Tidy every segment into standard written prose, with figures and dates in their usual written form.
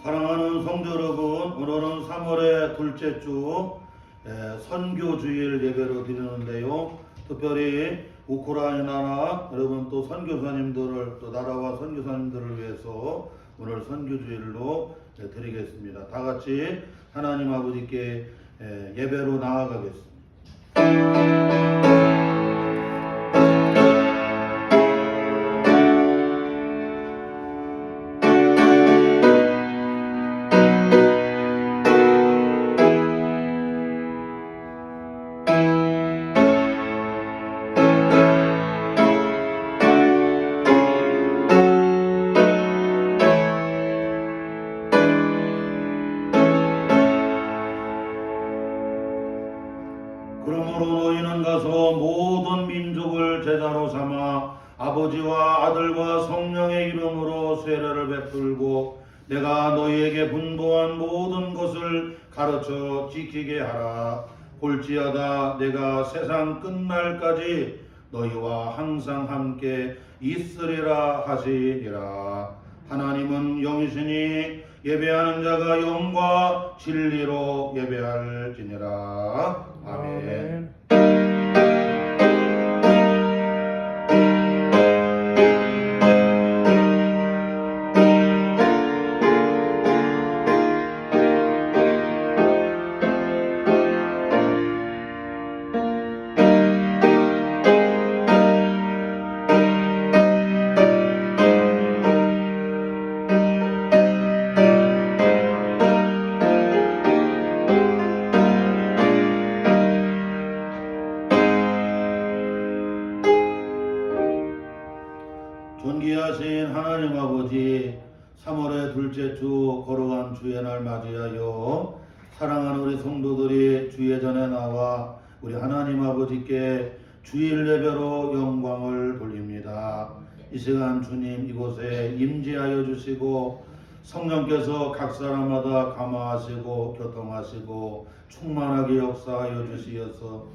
사랑하는 성도 여러분, 오늘은 3월의 둘째 주 선교주일 예배로 드리는데요. 특별히 우크라이나나 여러분 또 선교사님들을 또 나라와 선교사님들을 위해서 오늘 선교주일로 드리겠습니다. 다 같이 하나님 아버지께 예배로 나아가겠습니다. 그러므로 너희는 가서 모든 민족을 제자로 삼아 아버지와 아들과 성령의 이름으로 세례를 베풀고 내가 너희에게 분부한 모든 것을 가르쳐 지키게 하라. 볼지어다 내가 세상 끝날까지 너희와 항상 함께 있으리라 하시니라. 하나님은 영이시니 예배하는 자가 영과 진리로 예배할지니라. 아멘. 존귀하신 하나님 아버지, 3월의 둘째 주 거룩한 주의 날 맞이하여 사랑하는 우리 성도들이 주의 전에 나와 우리 하나님 아버지께 주일 예배로 영광을 돌립니다. 이 시간 주님 이곳에 임재하여 주시고 성령께서 각 사람마다 감화하시고 교통하시고 충만하게 역사하여 주시어서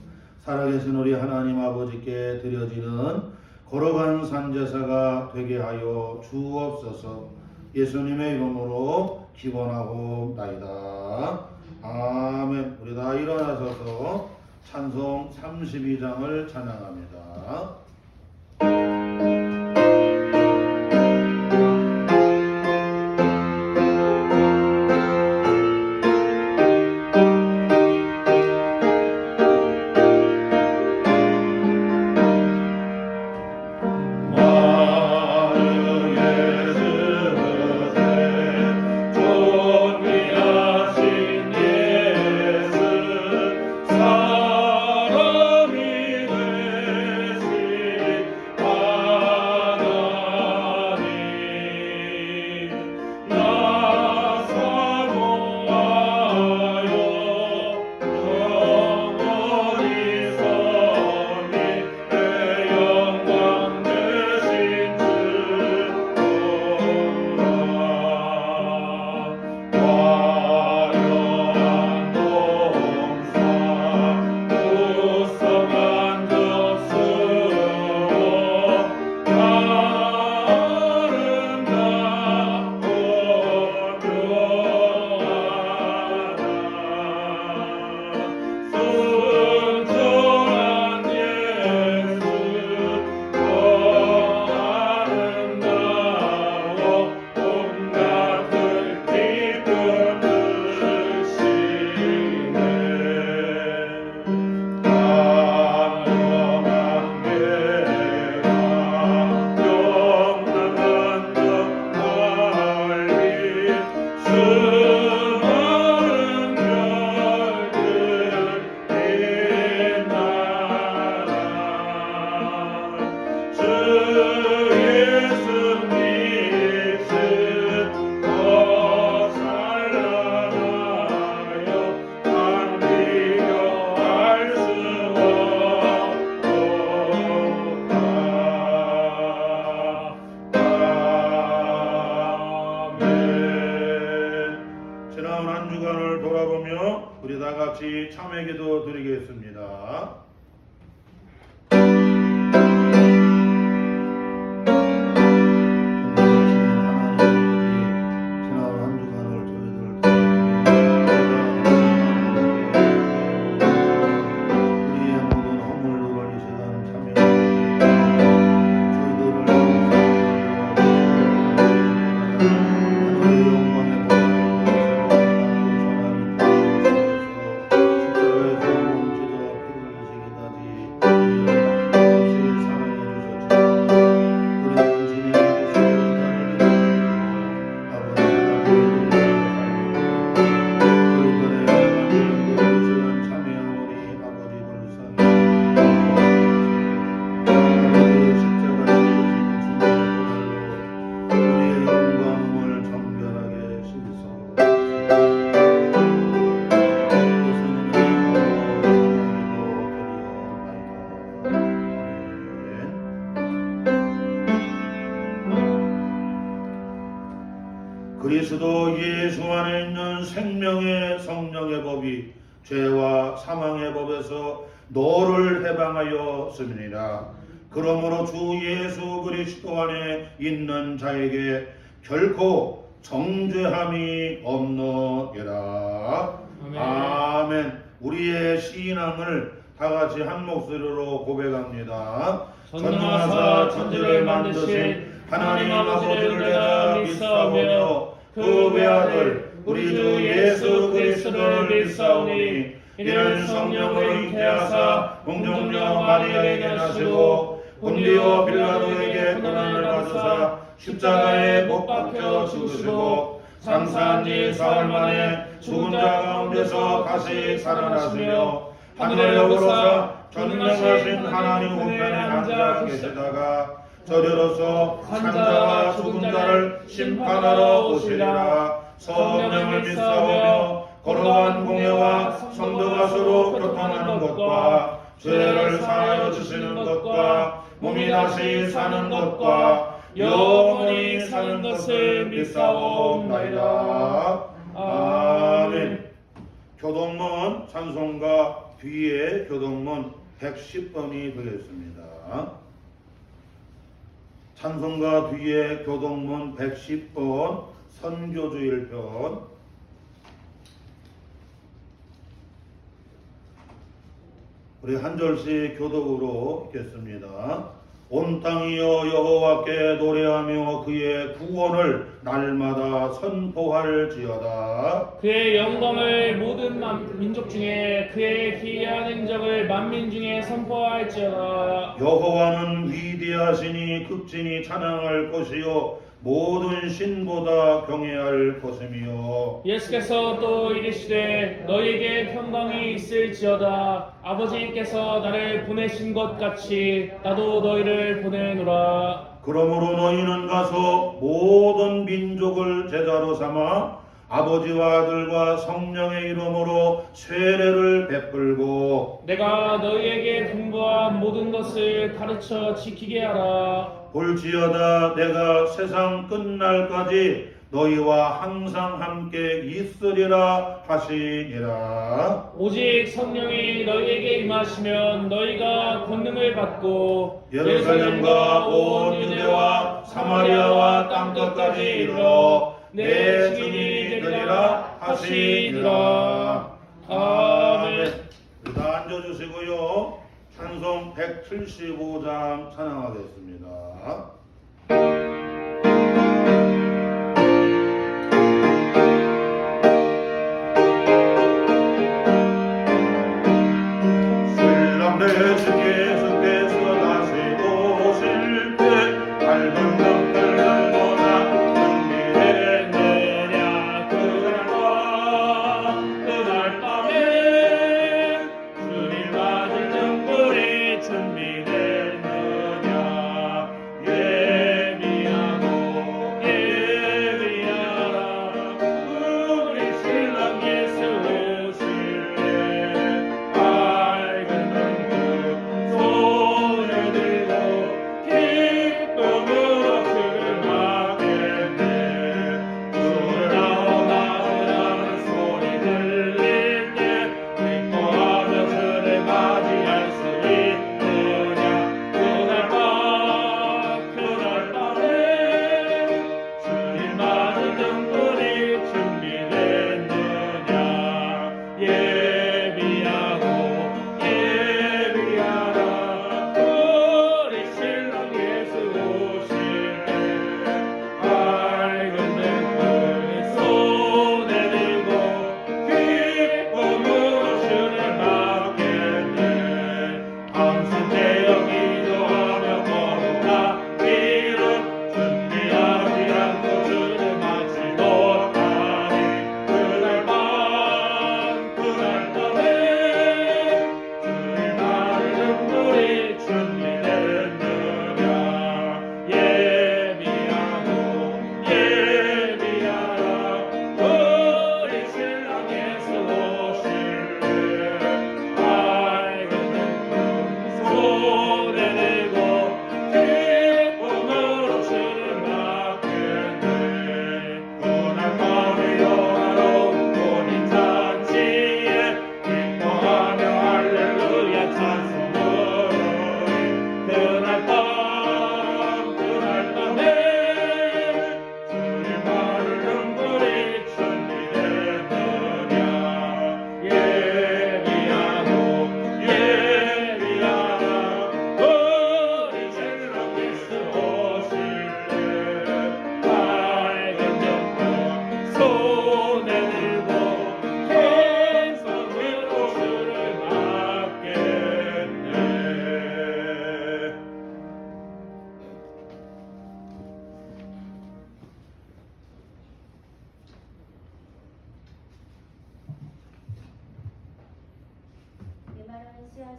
살아계신 우리 하나님 아버지께 드려지는 거룩한 산제사가 되게 하여 주옵소서. 예수님의 이름으로 기원하옵나이다. 아멘. 우리 다 일어나셔서 찬송 32장을 찬양합니다. 우리 다 같이 참회 기도 드리겠습니다. 지나온 한 주간을 그리스도 예수 안에 있는 생명의 성령의 법이 죄와 사망의 법에서 너를 해방하였음이니라. 그러므로 주 예수 그리스도 안에 있는 자에게 결코 정죄함이 없노니라. 아멘. 아멘. 우리의 신앙을 다 같이 한 목소리로 고백합니다. 전능하사 천지를 만드신 하나님 아버지를 내가 믿사오며 그 외아들 우리 주 예수 그리스도를 믿사오니 이는 성령을 잉태하사 공중녀 마리아에게 나시고 본디오 빌라도에게 고난을 받으사 십자가에 못 박혀 죽으시고 장사한 지 사흘 만에 죽은 자 가운데서 다시 살아나시며 하늘에 오르사 전능하신 하나님 우편에 앉아 계시다가 저리로서 산자와 죽은 자를 심판하러 오시리라. 성령을 믿사오며 거룩한 공예와 성도가 서로 교통하는 것과 죄를 사하여 주시는 것과 몸이 다시 사는 것과 영원히 사는 것을 믿사옵나이다. 아멘. 교동문 찬송가 뒤에 교동문 110번이 되겠습니다. 찬송가 뒤에 교동문 110번 선교주일편. 우리 한 절씩 교독으로 읽겠습니다. 온 땅이여 여호와께 노래하며 그의 구원을 날마다 선포할지어다. 그의 영광을 모든 민족 중에 그의 기이한 행적을 만민 중에 선포할지어다. 여호와는 위대하시니 극진히 찬양할 것이요 모든 신보다 경외할 것이며. 예수께서 또 이르시되 너희에게 평강이 있을지어다. 아버지께서 나를 보내신 것 같이 나도 너희를 보내노라. 그러므로 너희는 가서 모든 민족을 제자로 삼아 아버지와 아들과 성령의 이름으로 세례를 베풀고 내가 너희에게 분부한 모든 것을 가르쳐 지키게 하라. 볼지어다 내가 세상 끝날까지 너희와 항상 함께 있으리라 하시니라. 오직 성령이 너희에게 임하시면 너희가 권능을 받고 예루살렘과 온 유대와 사마리아와 땅끝까지 이르러 내 증인이 되리라 하시니라. 아멘. 다 앉아주시고요. 찬송 175장 찬양하겠습니다. 신랑 대신 예수께서 다시 오실 때 밝은 밤들 날보다 준비됐느냐. 그날 밤에 주님 맞을 등불이 준비됐느냐.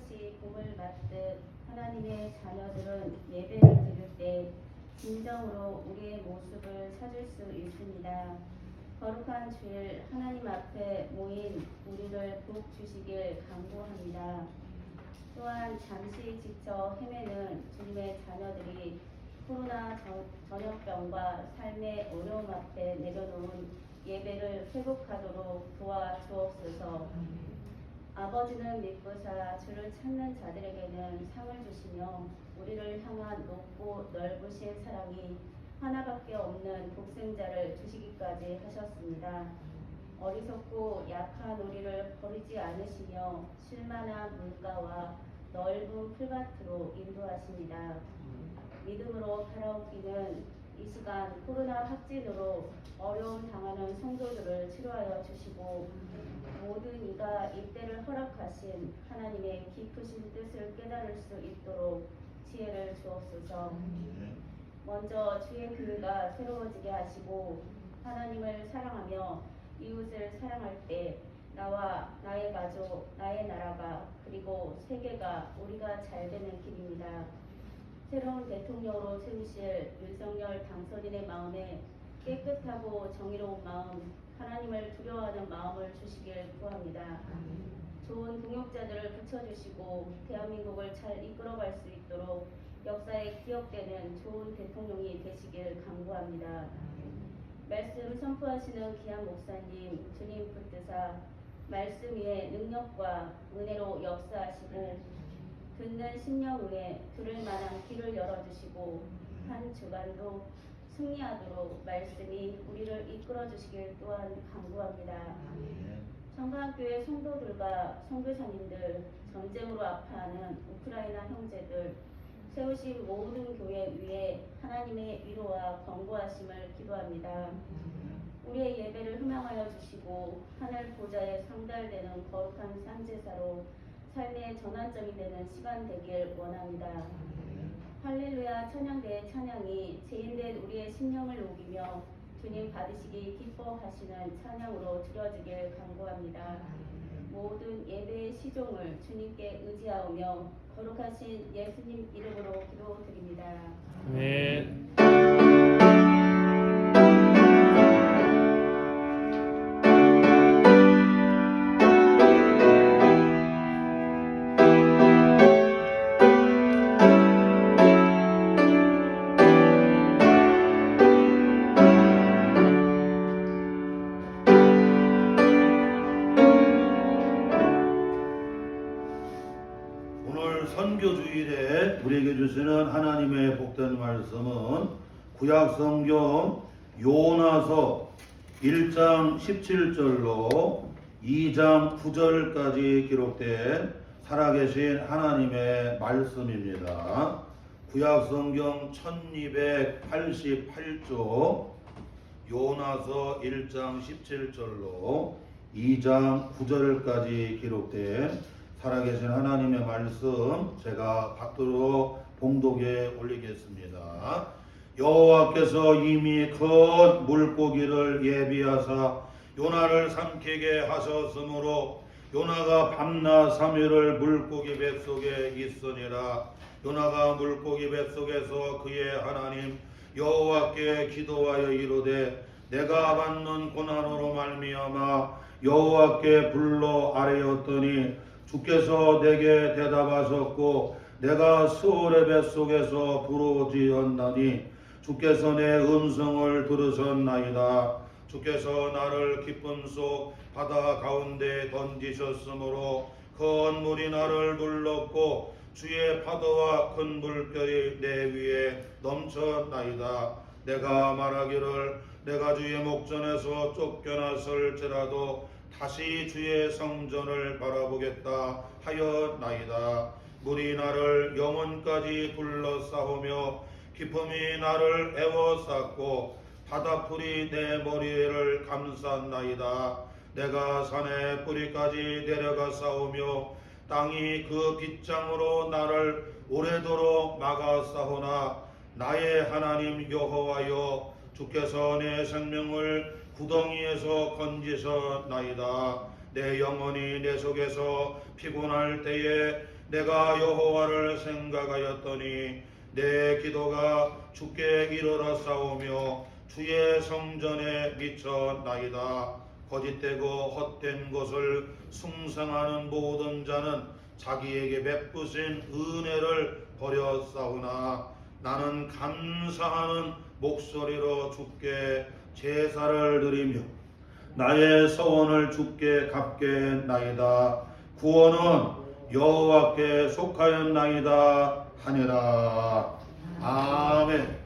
없이 봄을 맞듯 하나님의 자녀들은 예배를 드릴 때 진정으로 우리의 모습을 찾을 수 있습니다. 거룩한 주일 하나님 앞에 모인 우리를 복 주시길 간구합니다. 또한 잠시 지쳐 헤매는 주님의 자녀들이 코로나 전염병과 삶의 어려움 앞에 내려놓은 예배를 회복하도록 도와주옵소서. 아버지는 믿고사 주를 찾는 자들에게는 상을 주시며 우리를 향한 높고 넓으신 사랑이 하나밖에 없는 독생자를 주시기까지 하셨습니다. 어리석고 약한 우리를 버리지 않으시며 쉴만한 물가와 넓은 풀밭으로 인도하십니다. 믿음으로 바라옵기는 이 시간 코로나 확진으로 어려움 당하는 성도들을 치료하여 주시고 모든 이가 입대를 허락하신 하나님의 깊으신 뜻을 깨달을 수 있도록 지혜를 주옵소서. 먼저 주의 교회가 새로워지게 하시고 하나님을 사랑하며 이웃을 사랑할 때 나와 나의 가족, 나의 나라가 그리고 세계가 우리가 잘 되는 길입니다. 새로운 대통령으로 세우실 윤석열 당선인의 마음에 깨끗하고 정의로운 마음, 하나님을 두려워하는 마음을 주시길 구합니다. 좋은 동역자들을 붙여주시고 대한민국을 잘 이끌어갈 수 있도록 역사에 기억되는 좋은 대통령이 되시길 간구합니다. 말씀 선포하시는 귀한 목사님, 주님 붙드사 말씀 위에 능력과 은혜로 역사하시고 듣는 심령 위에 들을 만한 귀를 열어주시고 한 주간도 승리하도록 말씀이 우리를 이끌어주시길 또한 간구합니다. 청강교회 성도들과 선교사님들, 전쟁으로 아파하는 우크라이나 형제들, 세우신 모든 교회 위에 하나님의 위로와 권고하심을 기도합니다. 우리의 예배를 희망하여 주시고 하늘 보좌에 상달되는 거룩한 산제사로 삶의 전환점이 되는 시간 되길 원합니다. 할렐루야 찬양대의 찬양이 죄인된 우리의 심령을 녹이며 주님 받으시기 기뻐하시는 찬양으로 드려지길 간구합니다. 모든 예배의 시종을 주님께 의지하오며 거룩하신 예수님 이름으로 기도드립니다. 아멘. 오늘 선교주일에 우리에게 주시는 하나님의 복된 말씀은 구약성경 요나서 1장 17절로 2장 9절까지 기록된 살아계신 하나님의 말씀입니다. 구약성경 1288조 요나서 1장 17절로 2장 9절까지 기록된 살아계신 하나님의 말씀 제가 받도록 봉독에 올리겠습니다. 여호와께서 이미 큰 물고기를 예비하사 요나를 삼키게 하셨으므로 요나가 밤낮 3일을 물고기 뱃속에 있으니라. 요나가 물고기 뱃속에서 그의 하나님 여호와께 기도하여 이르되 내가 받는 고난으로 말미암아 여호와께 불러 아뢰었더니 주께서 내게 대답하셨고 내가 스올의 뱃속에서 부르짖었나니 주께서 내 음성을 들으셨나이다. 주께서 나를 깊은 속 바다 가운데 던지셨으므로 큰 물이 나를 눌렀고 주의 파도와 큰 물결이 내 위에 넘쳤나이다. 내가 말하기를 내가 주의 목전에서 쫓겨났을지라도 다시 주의 성전을 바라보겠다 하였나이다. 물이 나를 영혼까지 둘러싸우며 기쁨이 나를 에워쌌고 바다풀이 내 머리를 감쌌나이다. 내가 산의 뿌리까지 내려가 싸우며 땅이 그 빗장으로 나를 오래도록 막아싸우나 나의 하나님 여호와여 주께서 내 생명을 구덩이에서 건지셨나이다. 내 영혼이 내 속에서 피곤할 때에 내가 여호와를 생각하였더니 내 기도가 주께 이르렀사오며 주의 성전에 미쳤나이다. 거짓되고 헛된 것을 숭상하는 모든 자는 자기에게 베푸신 은혜를 버렸사오나 나는 감사하는 목소리로 주께 제사를 드리며 나의 서원을 주께 갚겠나이다. 구원은 여호와께 속하였나이다 하니라. 아멘.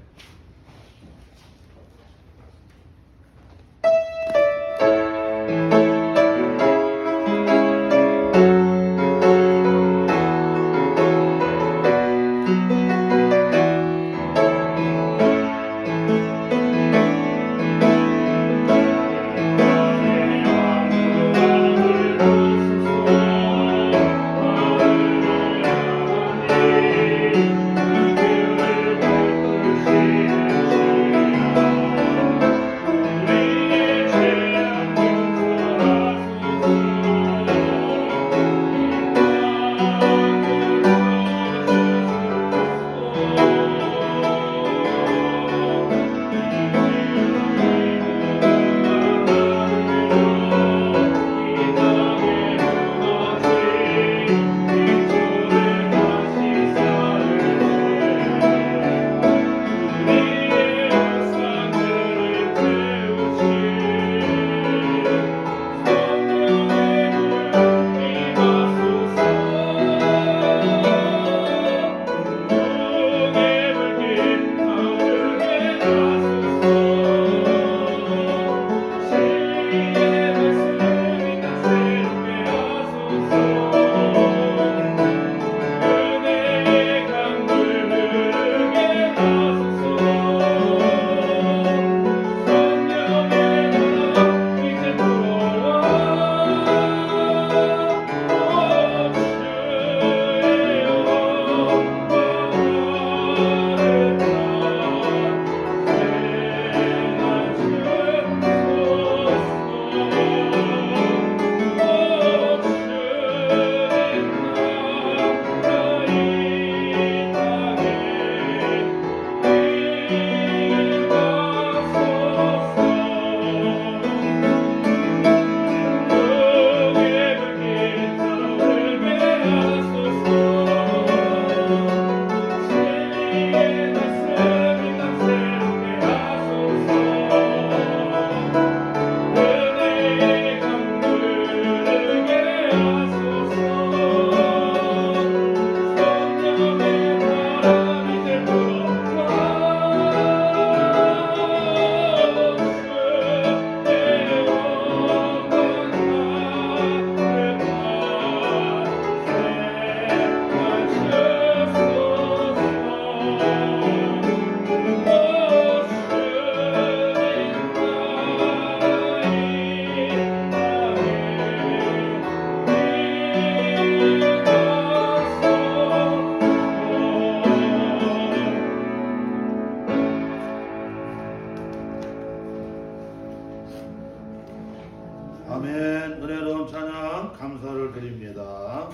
아멘. 은혜로운 찬양 감사를 드립니다.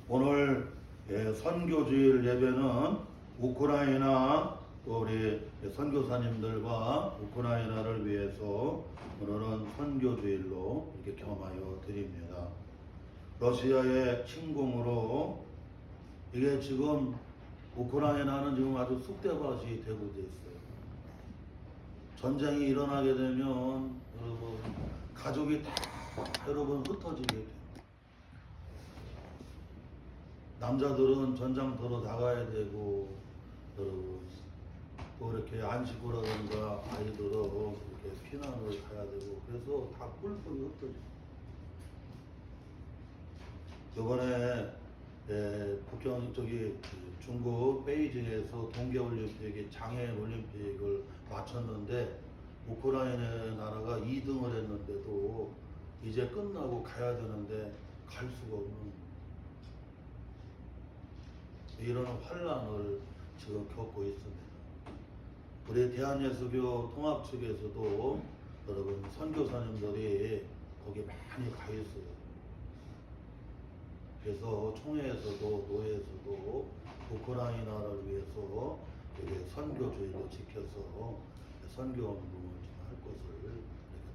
오늘 선교주일 예배는 우크라이나 우리 선교사님들과 우크라이나를 위해서 오늘은 선교주일로 이렇게 겸하여 드립니다. 러시아의 침공으로 이게 지금 우크라이나는 지금 아주 쑥대밭이 되고 있어요. 전쟁이 일어나게 되면 여러분 가족이 다 여러분 흩어지게 돼요. 남자들은 전장터로 나가야 되고 여러분 또 이렇게 안식구라든가 아이들은 이렇게 피난을 가야 되고 그래서 다 뿔뿔이 흩어져요. 이번에 북경 중국 베이징에서 동계올림픽이 장애인 올림픽을 마쳤는데 우크라이나 나라가 2등을 했는데도 이제 끝나고 가야 되는데 갈 수가 없는 이런 환란을 지금 겪고 있습니다. 우리 대한예수교 통합 측에서도 여러분 선교사님들이 거기 많이 가 있어요. 그래서 총회에서도 노회에서도 우크라이나를 위해서 이렇게 선교주의를 지켜서 선교 운동을 좀 할 것을 이렇게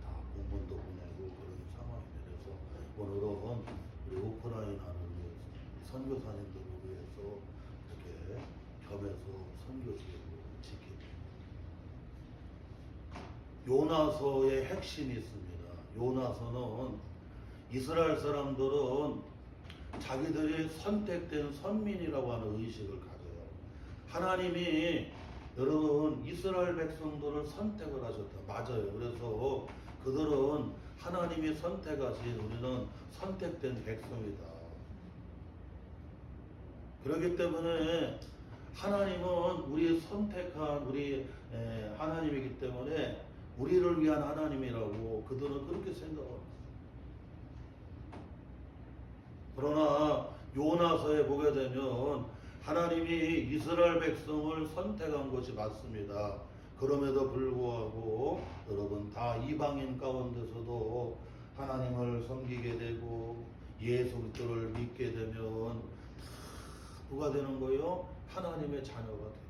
다 공문도 보내고 그런 상황이 돼서 오늘은 우리 우크라이나를 위해서 선교사님들을 위해서 이렇게 겸해서 선교주의를 지킵니다. 요나서의 핵심이 있습니다. 요나서는 이스라엘 사람들은 자기들이 선택된 선민이라고 하는 의식을 가져요. 하나님이 여러분 이스라엘 백성들을 선택을 하셨다. 맞아요. 그래서 그들은 하나님이 선택하신 우리는 선택된 백성이다. 그렇기 때문에 하나님은 우리 선택한 우리 하나님이기 때문에 우리를 위한 하나님이라고 그들은 그렇게 생각합니다. 그러나 요나서에 보게 되면 하나님이 이스라엘 백성을 선택한 것이 맞습니다. 그럼에도 불구하고 여러분 다 이방인 가운데서도 하나님을 섬기게 되고 예수 그리스도를 믿게 되면 누가 되는 거예요? 하나님의 자녀가 돼요.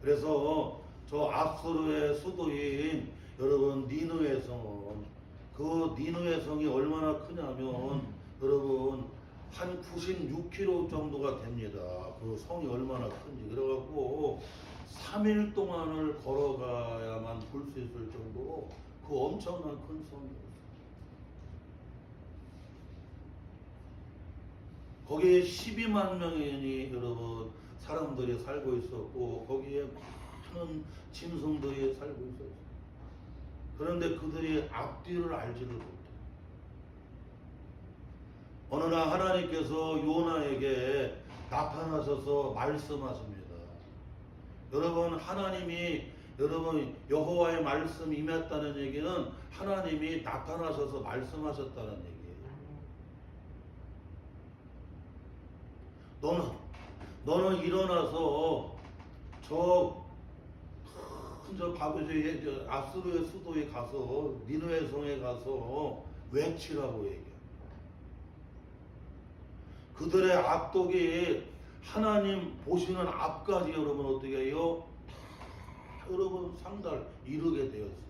그래서 저 압수르의 수도인 여러분 니느웨 성은 그 니느웨 성이 얼마나 크냐면 여러분 한 96km 정도가 됩니다. 그 성이 얼마나 큰지. 그래갖고 3일 동안을 걸어가야만 볼 수 있을 정도로 그 엄청난 큰 성이었어요. 거기에 12만 명이 여러분 사람들이 살고 있었고 거기에 많은 짐승들이 살고 있었어요. 그런데 그들이 앞뒤를 알지를 못해요. 어느 날 하나님께서 요나에게 나타나셔서 말씀하십니다. 여러분 하나님이 여러분 여호와의 말씀이 임했다는 얘기는 하나님이 나타나셔서 말씀하셨다는 얘기예요. 너는 일어나서 저 아수르의 수도에 가서 니느웨 성에 가서 외치라고 얘기해요. 그들의 악독이 하나님 보시는 앞까지 여러분 어떻게 해요? 여러분 상달 이르게 되었어요.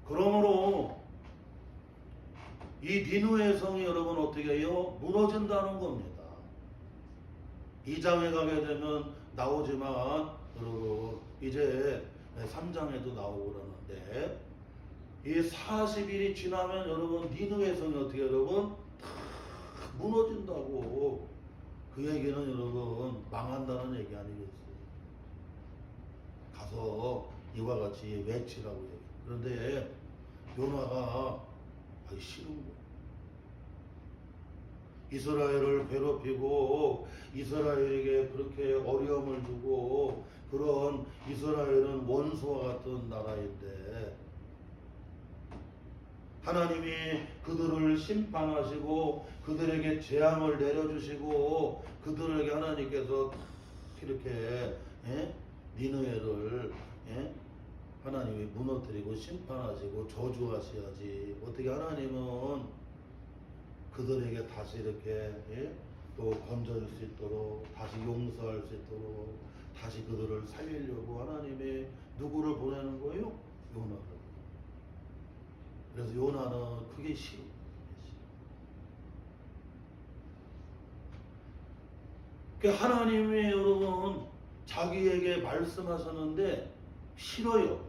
그러므로 이 니느웨 성이 여러분 어떻게 해요? 무너진다는 겁니다. 2장에 가게 되면 나오지만 여러분 이제 3장에도 나오고 그러는데 이 40일이 지나면 여러분 니느웨 성이 어떻게 여러분 다 무너진다고. 그 얘기는 여러분 망한다는 얘기 아니겠어요? 가서 이와 같이 외치라고 얘기해요. 그런데 요나가 싫은 거예요. 이스라엘을 괴롭히고 이스라엘에게 그렇게 어려움을 주고 그런 이스라엘은 원수와 같은 나라인데 하나님이 그들을 심판하시고 그들에게 재앙을 내려주시고 그들에게 하나님께서 이렇게 니느웨를 하나님이 무너뜨리고 심판하시고 저주하셔야지 어떻게 하나님은 그들에게 다시 이렇게 또 건져줄 수 있도록 다시 용서할 수 있도록 다시 그들을 살리려고 하나님이 누구를 보내는 거예요? 요나를. 그래서 요나는 그게 싫어. 하나님이 여러분 자기에게 말씀하셨는데 싫어요.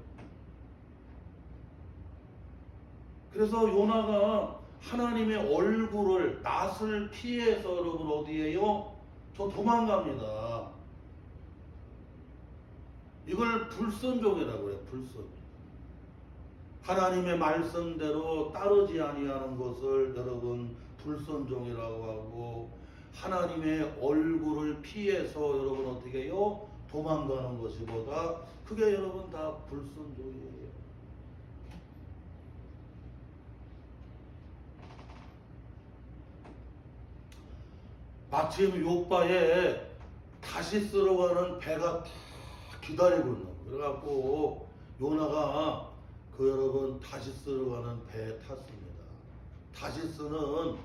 그래서 요나가 하나님의 얼굴을 낯을 피해서 여러분 어디에요? 저 도망갑니다. 이걸 불순종이라고 그래요. 불순종. 하나님의 말씀대로 따르지 아니하는 것을 여러분 불순종이라고 하고 하나님의 얼굴을 피해서 여러분 어떻게 해요? 도망가는 것이보다 그게 여러분 다 불순종이에요. 마침 요바에 다시스로 가는 배가 다 기다리고 있는 거예요. 그래갖고 요나가 그 여러분 다시스로 가는 배에 탔습니다. 다시스는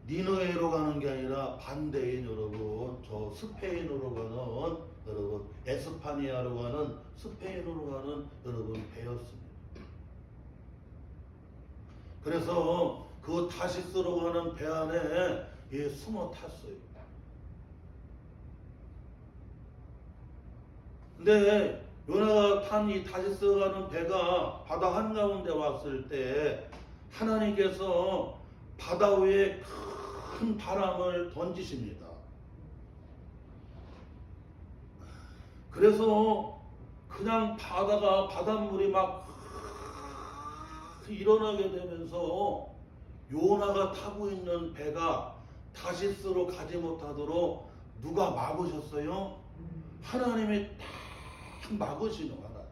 니느웨로 가는 게 아니라 반대인 여러분 저 스페인으로 가는 여러분 에스파니아로 가는 스페인으로 가는 여러분 배였습니다. 그래서 그 다시스로 가는 배 안에 숨어 탔어요. 근데 요나가 탄 이 다시스 가는 배가 바다 한가운데 왔을 때 하나님께서 바다 위에 큰 바람을 던지십니다. 그래서 그냥 바닷물이 막 일어나게 되면서 요나가 타고 있는 배가 다시스로 가지 못하도록 누가 막으셨어요? 하나님이 딱 막으시는 거야.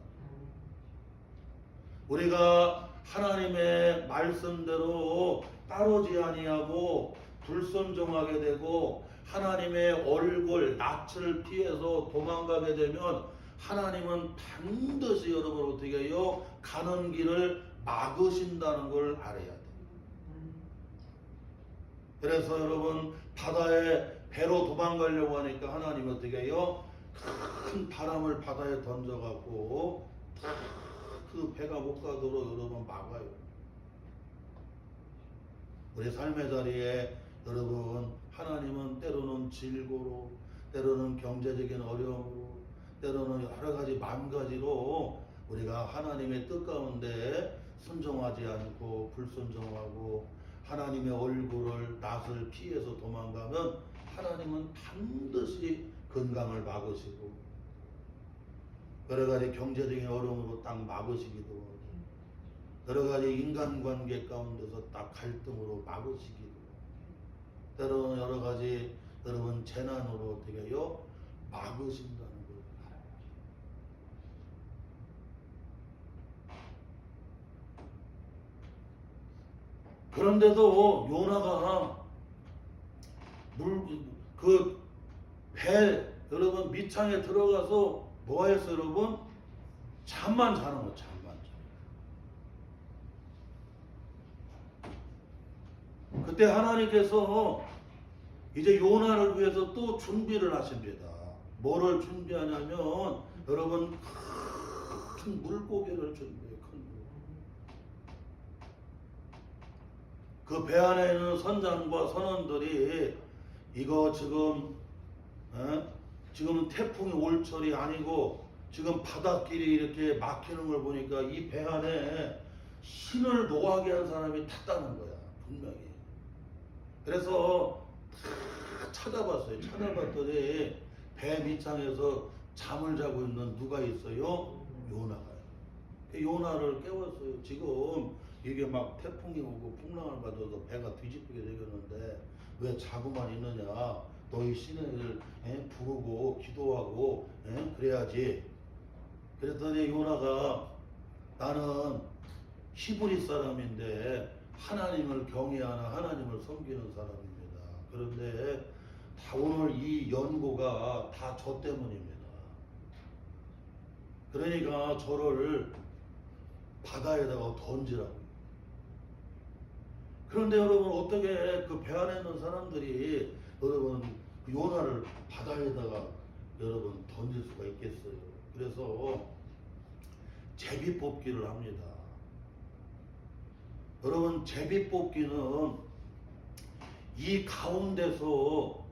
우리가 하나님의 말씀대로 따르지 아니하고 불순종하게 되고 하나님의 얼굴 낯을 피해서 도망가게 되면 하나님은 반드시 여러분 어떻게 해요? 가는 길을 막으신다는 걸 알아야 돼요. 그래서 여러분 바다에 배로 도망가려고 하니까 하나님은 어떻게 해요? 큰 바람을 바다에 던져갖고 그 배가 못 가도록 여러분 막아요. 우리 삶의 자리에 여러분 하나님은 때로는 질고로 때로는 경제적인 어려움으로 때로는 여러 가지 만가지로 우리가 하나님의 뜻 가운데 순종하지 않고 불순종하고 하나님의 얼굴을 낯을 피해서 도망가면 하나님은 반드시 건강을 막으시고 여러 가지 경제적인 어려움으로 딱 막으시기도 하고 여러 가지 인간관계 가운데서 딱 갈등으로 막으시기도 하고 때로는 여러 가지 여러분 재난으로 어떻게 해요? 막으신다는 걸 알아요. 그런데도 요나가 배 여러분 밑창에 들어가서 뭐 했어 여러분? 잠만 자는 거 잠만 자. 그때 하나님께서 이제 요나를 위해서 또 준비를 하십니다. 뭐를 준비하냐면 여러분 큰 물고기를 준비해요. 큰 그 배 안에 있는 선장과 선원들이 이거 지금은 태풍이 올 철이 아니고 지금 바닷길이 이렇게 막히는 걸 보니까 이 배 안에 신을 노하게 한 사람이 탔다는 거야 분명히. 그래서 다 찾아봤어요. 찾아봤더니 배 밑창에서 잠을 자고 있는 누가 있어요? 요나가요. 요나를 깨웠어요. 지금 이게 막 태풍이 오고 풍랑을 받아서 배가 뒤집히게 되겠는데 왜 자고만 있느냐? 너희 신을 부르고 기도하고 그래야지. 그랬더니 요나가 나는 히브리 사람인데 하나님을 경외하는 하나님을 섬기는 사람입니다. 그런데 다 오늘 이 연고가 다 저 때문입니다. 그러니까 저를 바다에다가 던지라고. 그런데 여러분 어떻게 그 배 안에 있는 사람들이 여러분 그 요나를 바다에다가 여러분 던질 수가 있겠어요. 그래서 제비 뽑기를 합니다. 여러분 제비 뽑기는 이 가운데서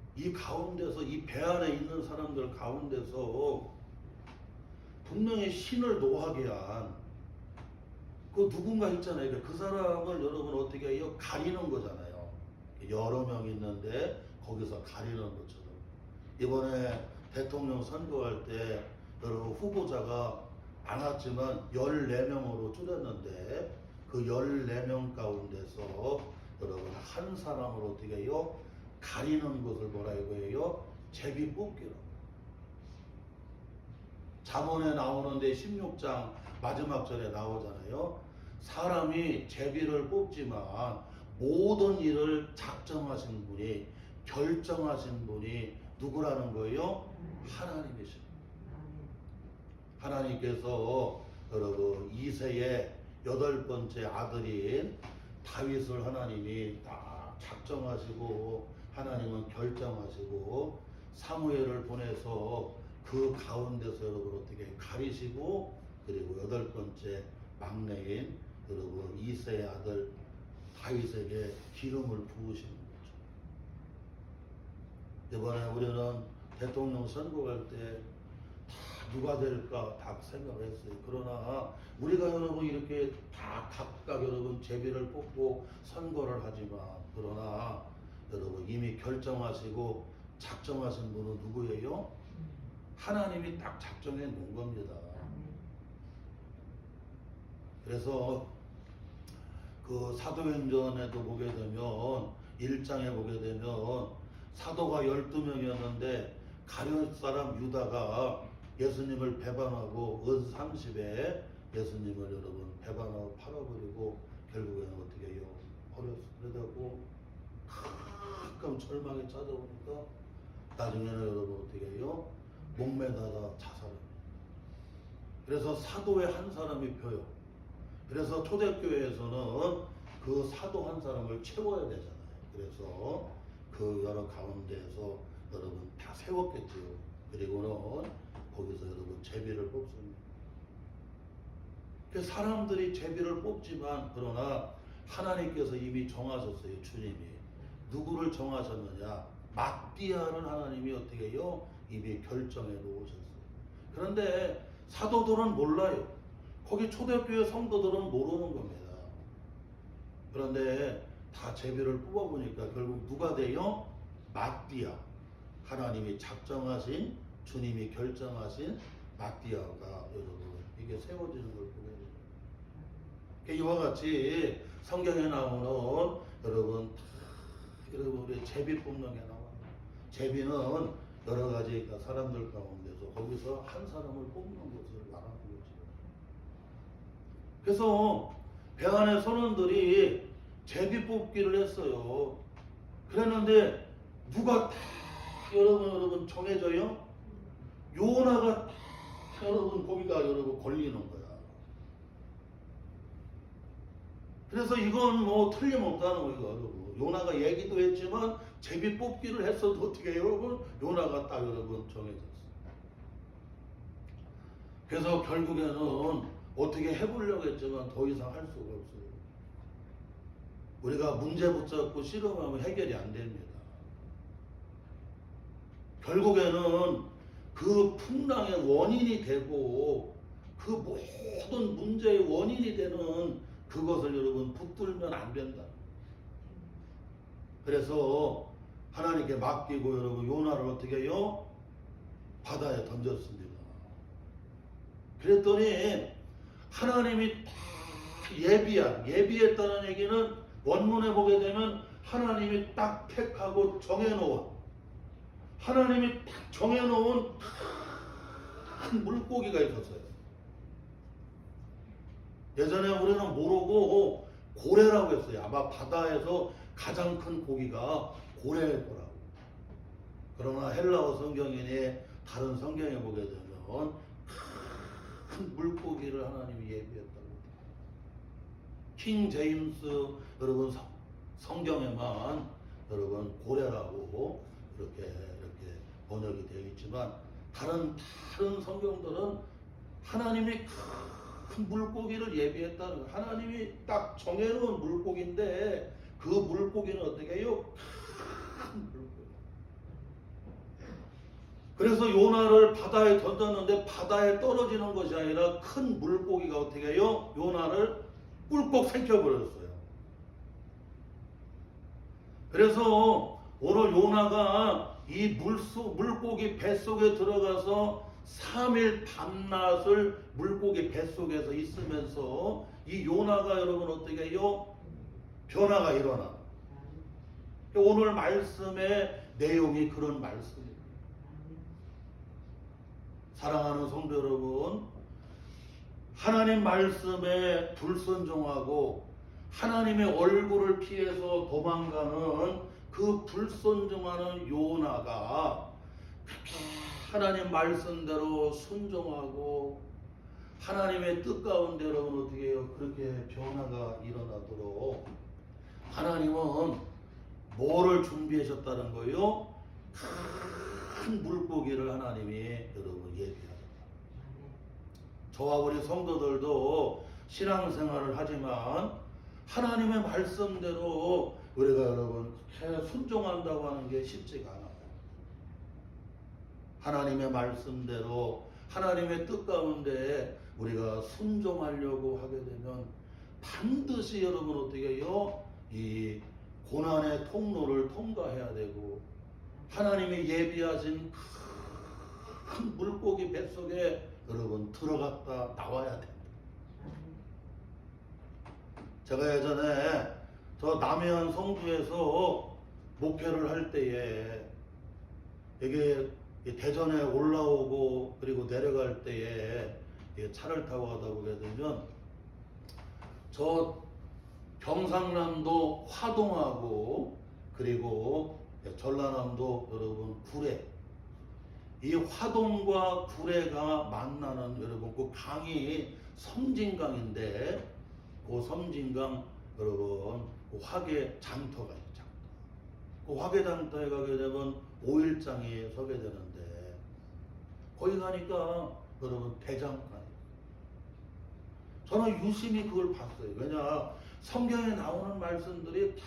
이 배 안에 있는 사람들 가운데서 분명히 신을 노하게 한 그 누군가 있잖아요. 그 사람을 여러분 어떻게 해요? 가리는 거잖아요. 여러 명 있는데 거기서 가리는 것처럼. 이번에 대통령 선거할 때 여러분 후보자가 많았지만 14명으로 줄였는데 그 14명 가운데서 여러분 한 사람을 어떻게 해요? 가리는 것을 뭐라고 해요? 제비 뽑기로. 잠언에 나오는데 16장 마지막 절에 나오잖아요. 사람이 제비를 뽑지만 모든 일을 작정하신 분이 결정하신 분이 누구라는 거예요? 하나님이십니다. 하나님께서 여러분 이세의 8번째 아들인 다윗을 하나님이 딱 작정하시고 하나님은 결정하시고 사무엘을 보내서 그 가운데서 여러분 어떻게 가리시고 그리고 8번째 막내인 여러분 이세의 아들 다윗에게 기름을 부으시는 거죠. 이번에 우리는 대통령 선거할 때 다 누가 될까 다 생각했어요. 그러나 우리가 여러분 이렇게 다 각각 여러분 제비를 뽑고 선거를 하지만 그러나 여러분 이미 결정하시고 작정하신 분은 누구예요? 하나님이 딱 작정해 놓은 겁니다. 그래서 그 사도행전에도 보게 되면 1장에 보게 되면 사도가 12명이었는데 가룟 사람 유다가 예수님을 배반하고 은 30에 예수님을 여러분 배반하고 팔아버리고 결국에는 어떻게 해요? 버렸어. 그러다고 가끔 절망이 찾아오니까 나중에는 여러분 어떻게 해요? 목매다가 자살합니다. 그래서 사도의 한 사람이 펴요. 그래서 초대교회에서는 그 사도 한 사람을 채워야 되잖아요. 그래서 그 여러 가운데에서 여러분 다 세웠겠지요. 그리고는 거기서 여러분 제비를 뽑습니다. 사람들이 제비를 뽑지만 그러나 하나님께서 이미 정하셨어요. 주님이 누구를 정하셨느냐? 마띠아를 하나님이 어떻게 해요? 이미 결정해 놓으셨어요. 그런데 사도들은 몰라요. 거기 초대교회 성도들은 모르는 겁니다. 그런데 다 제비를 뽑아보니까 결국 누가 돼요? 마띠아. 하나님이 작정하신 주님이 결정하신 마띠아가 여러분 이게 세워지는 걸 보게 돼요. 이와 같이 성경에 나오는 여러분 우리 제비 뽑는 게 나와요. 제비는 여러 가지 사람들 가운데서 거기서 한 사람을 뽑는 것을 말하는 거죠. 그래서 배안의 선원들이 제비 뽑기를 했어요. 그랬는데 누가 다 여러분 정해져요? 요나가 다 여러분 거기가 여러분 걸리는 거야. 그래서 이건 뭐 틀림없다는 거예요. 여러분. 요나가 얘기도 했지만 제비 뽑기를 했어도 어떻게 해요? 여러분? 요나가 딱 여러분 정해졌어요. 그래서 결국에는 어떻게 해보려고 했지만 더 이상 할 수가 없어요. 우리가 문제 붙잡고 실험하면 해결이 안 됩니다. 결국에는 그 풍랑의 원인이 되고 그 모든 문제의 원인이 되는 그것을 여러분 붙들면 안 된다. 그래서 하나님께 맡기고 여러분 요나를 어떻게 해요? 바다에 던졌습니다. 그랬더니 하나님이 다 예비했다는 얘기는 원문에 보게 되면 하나님이 딱 택하고 정해놓은 하나님이 딱 정해놓은 큰 물고기가 있었어요. 예전에 우리는 모르고 고래라고 했어요. 아마 바다에서 가장 큰 고기가 고래일 거라고. 그러나 헬라어 성경이니 다른 성경에 보게 되면 큰 물고기를 하나님이 예비했다고. 킹 제임스 여러분 성경에만 여러분 고래라고 이렇게 번역이 되어 있지만 다른 성경들은 하나님이 큰 물고기를 예비했다는 거예요. 하나님이 딱 정해놓은 물고기인데 그 물고기는 어떻게 해요? 큰 물고기. 그래서 요나를 바다에 던졌는데 바다에 떨어지는 것이 아니라 큰 물고기가 어떻게 해요? 요나를 꿀꺽 삼켜버렸어요. 그래서 오늘 요나가 이 물고기 뱃속에 들어가서 3일 밤낮을 물고기 뱃속에서 있으면서 이 요나가 여러분 어떻게 해요? 변화가 일어나. 오늘 말씀의 내용이 그런 말씀이에요. 사랑하는 성도 여러분, 하나님 말씀에 불순종하고 하나님의 얼굴을 피해서 도망가는 그 불순종하는 요나가 하나님 말씀대로 순종하고 하나님의 뜻 가운데 여러분 어떻게 해요? 그렇게 변화가 일어나도록 하나님은 뭐를 준비하셨다는 거예요? 큰 물고기를 하나님이 여러분 예비하셨다. 저와 우리 성도들도 신앙생활을 하지만 하나님의 말씀대로 우리가 여러분 순종한다고 하는 게 쉽지가 않아요. 하나님의 말씀대로 하나님의 뜻 가운데 우리가 순종하려고 하게 되면 반드시 여러분 어떻게 해요? 이 고난의 통로를 통과해야 되고 하나님이 예비하신 큰 물고기 뱃속에 여러분 들어갔다 나와야 됩니다. 제가 예전에 저 남해안 성주에서 목회를 할 때에 이게 대전에 올라오고 그리고 내려갈 때에 차를 타고 가다 보게 되면 저 경상남도 화동하고 그리고 전라남도 여러분 구례, 이 화동과 구례가 만나는 여러분 그 강이 섬진강인데 그 섬진강 여러분 그 화개장터가 있죠. 그 화개장터에 가게 되면 5일장이 서게 되는데 거기 가니까 여러분 대장간이에요. 저는 유심히 그걸 봤어요. 왜냐 성경에 나오는 말씀들이 다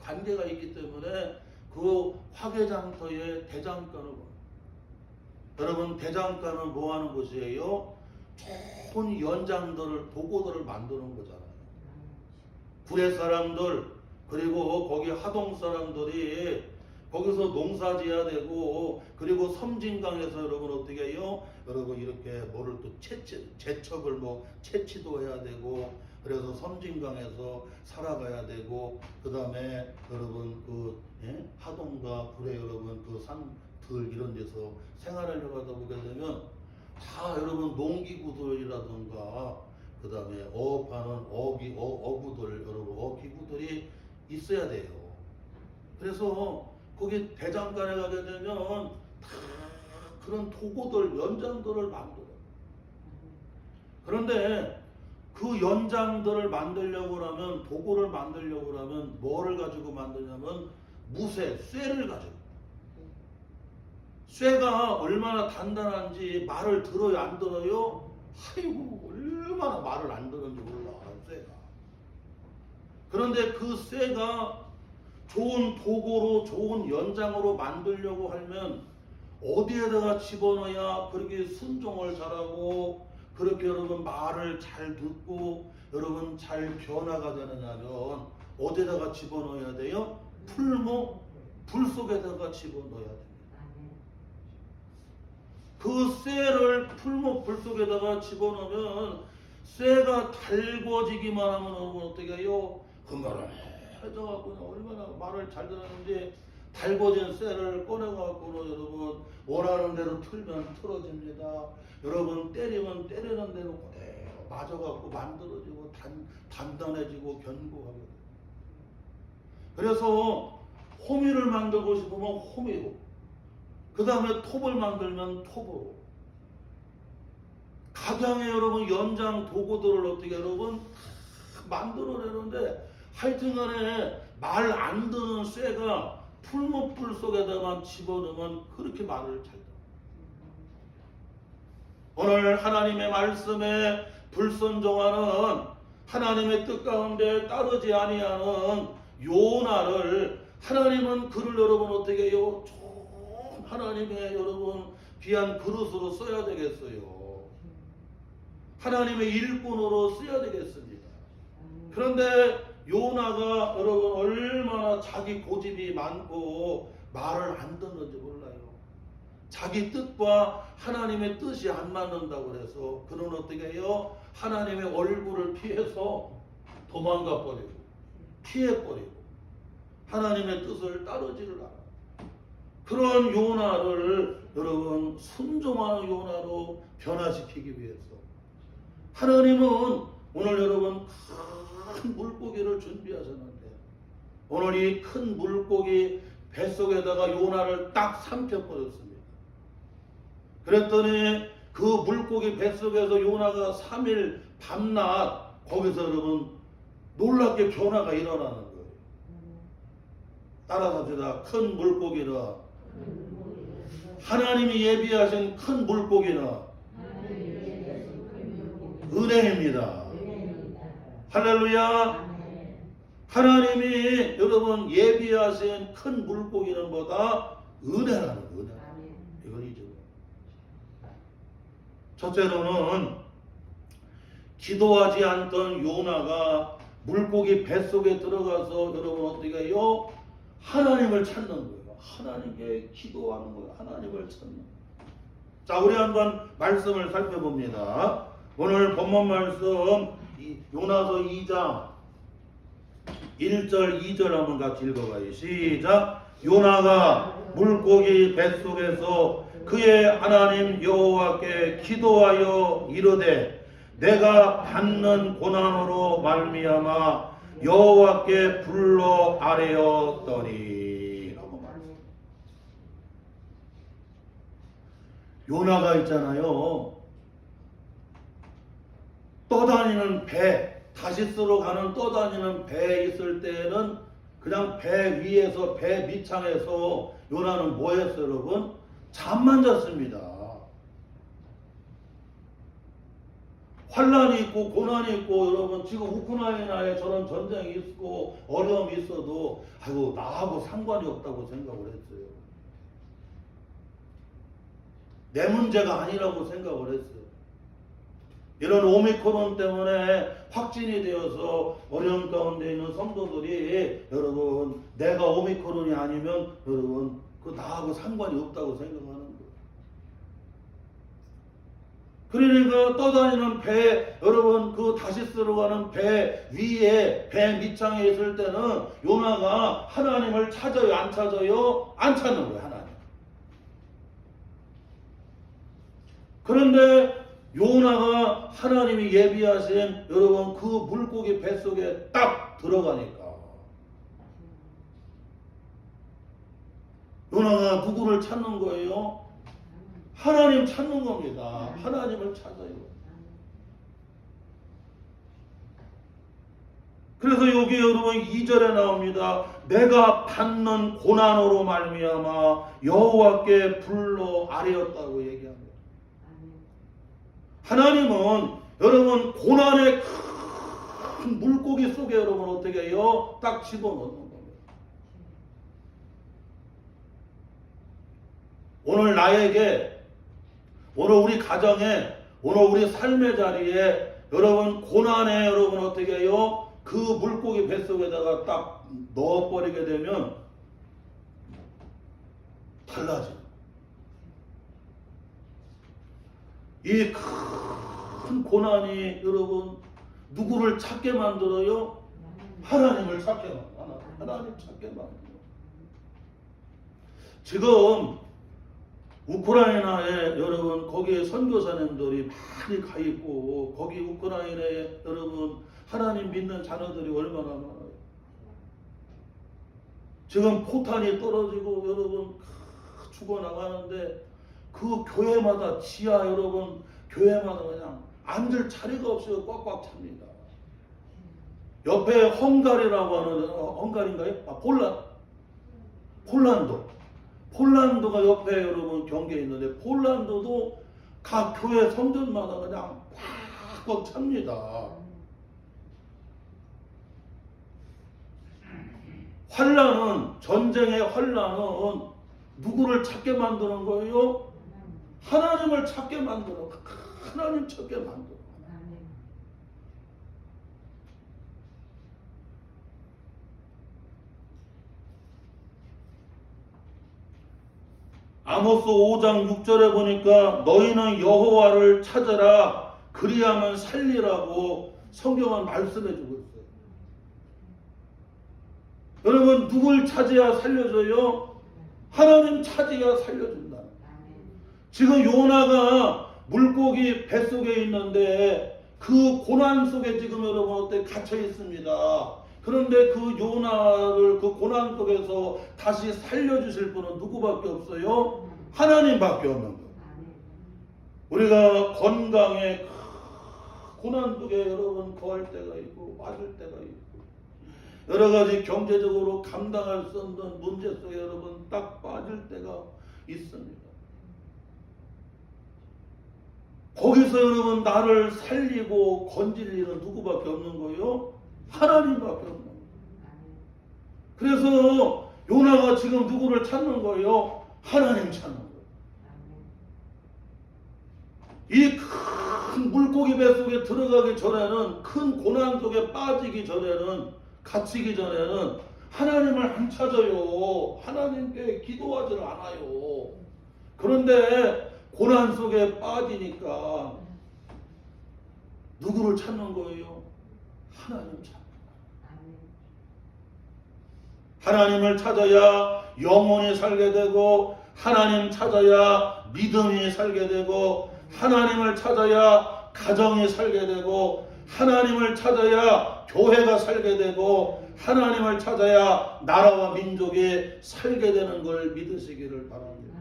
관계가 있기 때문에 그 화개장터의 대장간을 봐요. 여러분 대장간은 뭐 하는 곳이에요? 좋은 연장들을 도구들을 만드는 거잖아요. 구례 사람들 그리고 거기 하동 사람들이 거기서 농사 지어야 되고 그리고 섬진강에서 여러분 어떻게 해요? 여러분 이렇게 뭐를 또 제척을 뭐 채취도 해야 되고 그래서 섬진강에서 살아가야 되고 그 다음에 여러분 그 하동과 구례 여러분 그 산들 이런 데서 생활하려고 하다 보게 되면 다 여러분 농기구들이라든가 그 다음에 어업하는 어구들 여러분 어기구들이 있어야 돼요. 그래서 거기 대장간에 가게 되면 다 그런 도구들 연장들을 만들어요. 그런데 그 연장들을 만들려고 하면 도구를 만들려고 하면 뭐를 가지고 만드냐면 무쇠, 쇠를 가지고. 쇠가 얼마나 단단한지 말을 들어요 안 들어요? 아이고 얼마나 말을 안 듣는지 몰라 쇠가. 그런데 그 쇠가 좋은 도구로 좋은 연장으로 만들려고 하면 어디에다가 집어넣어야 그렇게 순종을 잘하고 그렇게 여러분 말을 잘 듣고 여러분 잘 변화가 되느냐면 어디에다가 집어넣어야 돼요? 풀목 불 속에다가 집어넣어야 됩니다. 그 쇠를 풀목 불 속에다가 집어넣으면 쇠가 달궈지기만 하면 어떻게 해요? 흥건해져갖고 얼마나 말을 잘 들었는지 달궈진 쇠를 꺼내갖고는 여러분 원하는 대로 틀면 틀어집니다. 여러분 때리면 때리는 대로 그대로 맞아갖고 만들어지고 단단해지고 견고하게 돼요. 그래서 호미를 만들고 싶으면 호미로 그 다음에 톱을 만들면 톱으로 각양의 여러분 연장 도구들을 어떻게 여러분 만들어내는데 하여튼간에 말 안 듣는 쇠가 풀목불 속에다가 집어넣으면 그렇게 말을 잘 들어요. 오늘 하나님의 말씀에 불순종하는 하나님의 뜻 가운데 따르지 아니하는 요나를 하나님은 그를 여러분 어떻게 해요? 좋은 하나님의 여러분 귀한 그릇으로 써야 되겠어요. 하나님의 일꾼으로 써야 되겠습니다. 그런데 요나가 여러분 얼마나 자기 고집이 많고 말을 안 듣는지 몰라요. 자기 뜻과 하나님의 뜻이 안 맞는다고 그래서 그는 어떻게 해요? 하나님의 얼굴을 피해서 도망가 버리고 피해 버리고 하나님의 뜻을 따르지를 않아요. 그런 요나를 여러분 순종하는 요나로 변화시키기 위해서 하나님은 오늘 여러분 큰 물고기를 준비하셨는데 오늘 이 큰 물고기 뱃속에다가 요나를 딱 삼켜버렸습니다. 그랬더니 그 그 물고기 뱃속에서 요나가 3일 밤낮 거기서 여러분 놀랍게 변화가 일어나는 거예요. 따라서 합시다. 큰 물고기는 하나님이 예비하신 큰 물고기는 은행입니다. 할렐루야. 하나님이 여러분 예비하신 큰 물고기는 뭐다? 은혜라는 은혜. 이건이죠. 첫째로는 기도하지 않던 요나가 물고기 뱃속에 들어가서 여러분 어떻게 해요? 하나님을 찾는 거예요. 하나님께 기도하는 거예요. 하나님을 찾는 거예요. 자, 우리 한번 말씀을 살펴봅니다. 오늘 본문 말씀 요나서 2장 1절 2절 한번 같이 읽어봐요. 시작. 요나가 물고기 뱃속에서 그의 하나님 여호와께 기도하여 이르되 내가 받는 고난으로 말미암아 여호와께 불러 아뢰었더니 라고 말합니다. 요나가 있잖아요. 떠다니는 배, 다시스로 가는 떠다니는 배에 있을 때에는 그냥 배 위에서 배 밑창에서 요나는 뭐 했어요, 여러분? 잠만 잤습니다. 환란이 있고 고난이 있고 여러분 지금 우크라이나에 저런 전쟁이 있고 어려움이 있어도 아이고 나하고 상관이 없다고 생각을 했어요. 내 문제가 아니라고 생각을 했어요. 이런 오미크론 때문에 확진이 되어서 어려움 가운데 있는 성도들이 여러분 내가 오미크론이 아니면 여러분 그 나하고 상관이 없다고 생각하는 거예요. 그러니까 떠다니는 배 여러분 그 다시스로 가는 배 위에 배 밑창에 있을 때는 요나가 하나님을 찾아요? 안 찾아요? 안 찾는 거예요. 하나님. 그런데 요나가 하나님이 예비하신 여러분 그 물고기 뱃속에 딱 들어가니까 요나가 누구를 찾는 거예요? 하나님 찾는 겁니다. 하나님을 찾아요. 그래서 여기 여러분 2절에 나옵니다. 내가 받는 고난으로 말미암아 여호와께 불러 아뢰었다고 얘기합니다. 하나님은 여러분 고난의 큰 물고기 속에 여러분 어떻게 해요? 딱 집어넣는 겁니다. 오늘 나에게 오늘 우리 가정에 오늘 우리 삶의 자리에 여러분 고난에 여러분 어떻게 해요? 그 물고기 뱃속에다가 딱 넣어버리게 되면 달라져요. 이 큰 고난이 여러분 누구를 찾게 만들어요? 하나님을 찾게 만들어요. 하나님 찾게 만들어요. 지금 우크라이나에 여러분 거기에 선교사님들이 많이 가 있고 거기 우크라이나에 여러분 하나님 믿는 자녀들이 얼마나 많아요. 지금 포탄이 떨어지고 여러분 죽어나가는데 그 교회마다 지하 여러분 교회마다 그냥 앉을 자리가 없어요. 꽉꽉 찹니다. 옆에 헝가리라고 하는 헝가리인가요? 폴란드가 옆에 여러분 경계에 있는데 폴란드도 각 교회 성전마다 그냥 꽉꽉 찹니다. 환란은 전쟁의 환란은 누구를 찾게 만드는 거예요? 하나님을 찾게 만들어. 하나님 찾게 만들어. 아모스 5장 6절에 보니까 너희는 여호와를 찾아라 그리하면 살리라고 성경은 말씀해 주고 있어요. 여러분 누굴 찾아야 살려줘요? 하나님 찾아야 살려준다. 지금 요나가 물고기 뱃속에 있는데 그 고난 속에 지금 여러분 어때 갇혀 있습니다. 그런데 그 요나를 그 고난 속에서 다시 살려주실 분은 누구밖에 없어요? 하나님밖에 없는 거예요. 우리가 건강에 고난 속에 여러분 거할 때가 있고 맞을 때가 있고 여러 가지 경제적으로 감당할 수 없는 문제 속에 여러분 딱 빠질 때가 있습니다. 거기서 여러분 나를 살리고 건질 일은 누구밖에 없는 거예요? 하나님밖에 없는 거예요. 그래서 요나가 지금 누구를 찾는 거예요? 하나님 찾는 거예요. 이 큰 물고기 배 속에 들어가기 전에는, 큰 고난 속에 빠지기 전에는, 갇히기 전에는 하나님을 안 찾아요. 하나님께 기도하지 않아요. 그런데 고난 속에 빠지니까 누구를 찾는 거예요? 하나님 찾는 거예요. 하나님을 찾아야 영혼이 살게 되고, 하나님 찾아야 믿음이 살게 되고, 하나님을 찾아야 가정이 살게 되고, 하나님을 찾아야 교회가 살게 되고, 하나님을 찾아야 나라와 민족이 살게 되는 걸 믿으시기를 바랍니다.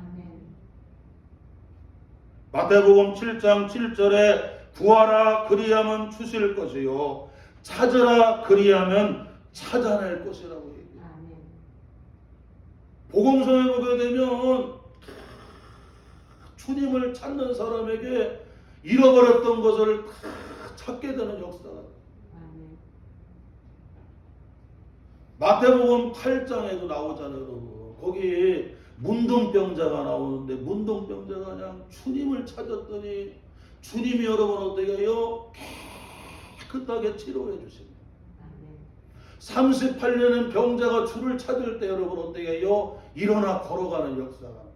마태복음 7장 7절에 구하라 그리하면 주실 것이요 찾으라 그리하면 찾아낼 것이라고 얘기해요. 복음서에 보게 되면 주님을 찾는 사람에게 잃어버렸던 것을 찾게 되는 역사가 마태복음 8장에도 나오잖아요. 여러분. 거기 문둥병자가 나오는데 문둥병자가 그냥 주님을 찾았더니 주님이 여러분 어떻게 해요? 깨끗하게 치료해 주십니다. 38년은 병자가 주를 찾을 때 여러분 어떻게 해요? 일어나 걸어가는 역사가.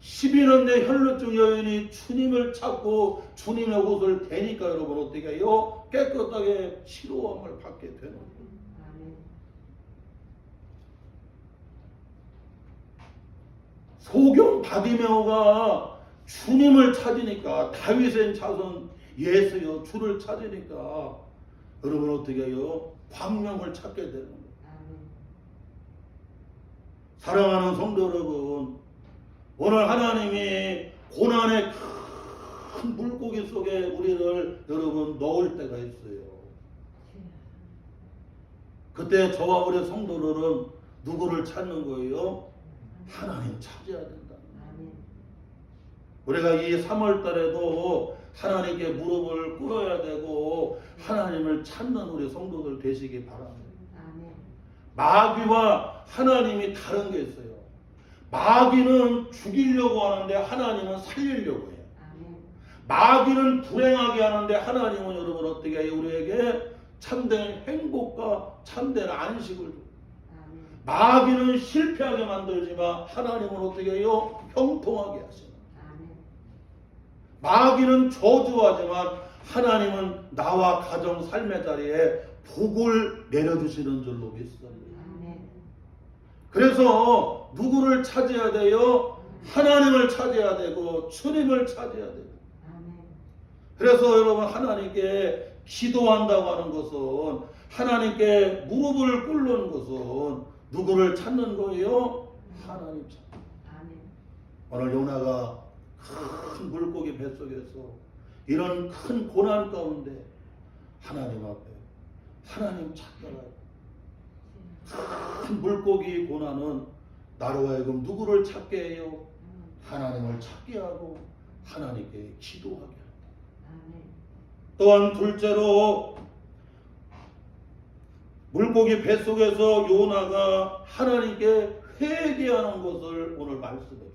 12년 내 혈루증 여인이 주님을 찾고 주님의 옷을 대니까 여러분 어떻게 해요? 깨끗하게 치료함을 받게 되는 거예요. 소경 바디메오가 주님을 찾으니까, 다윗의 자손 예수여 주를 찾으니까 여러분 어떻게 해요? 광명을 찾게 되는 거예요. 사랑하는 성도 여러분, 오늘 하나님이 고난의 큰 물고기 속에 우리를 여러분 넣을 때가 있어요. 그때 저와 우리 성도들은 누구를 찾는 거예요? 하나님 찾아야 된다. 우리가 이 3월 달에도 하나님께 무릎을 꿇어야 되고 하나님을 찾는 우리 성도들 되시기 바랍니다. 마귀와 하나님이 다른 게 있어요. 마귀는 죽이려고 하는데 하나님은 살리려고 해요. 마귀는 불행하게 하는데 하나님은 여러분 어떻게 해요? 우리에게 참된 행복과 참된 안식을 줘요. 마귀는 실패하게 만들지만 하나님은 어떻게 해요? 형통하게 하시는. 마귀는 저주하지만 하나님은 나와 가정 삶의 자리에 복을 내려주시는 줄로 믿습니다. 그래서 누구를 찾아야 돼요? 하나님을 찾아야 되고 주님을 찾아야 돼요. 그래서 여러분 하나님께 기도한다고 하는 것은, 하나님께 무릎을 꿇는 것은 누구를 찾는 거예요? 하나님 찾는 거예요. 오늘 요나가 큰 물고기 뱃속에서 이런 큰 고난 가운데 하나님 앞에 하나님 찾다가, 큰 물고기 고난은 나로 하여금 누구를 찾게 해요? 하나님을 찾게 하고 하나님께 기도하게 합니다. 또한 둘째로 물고기 뱃속에서 요나가 하나님께 회개하는 것을 오늘 말씀해요.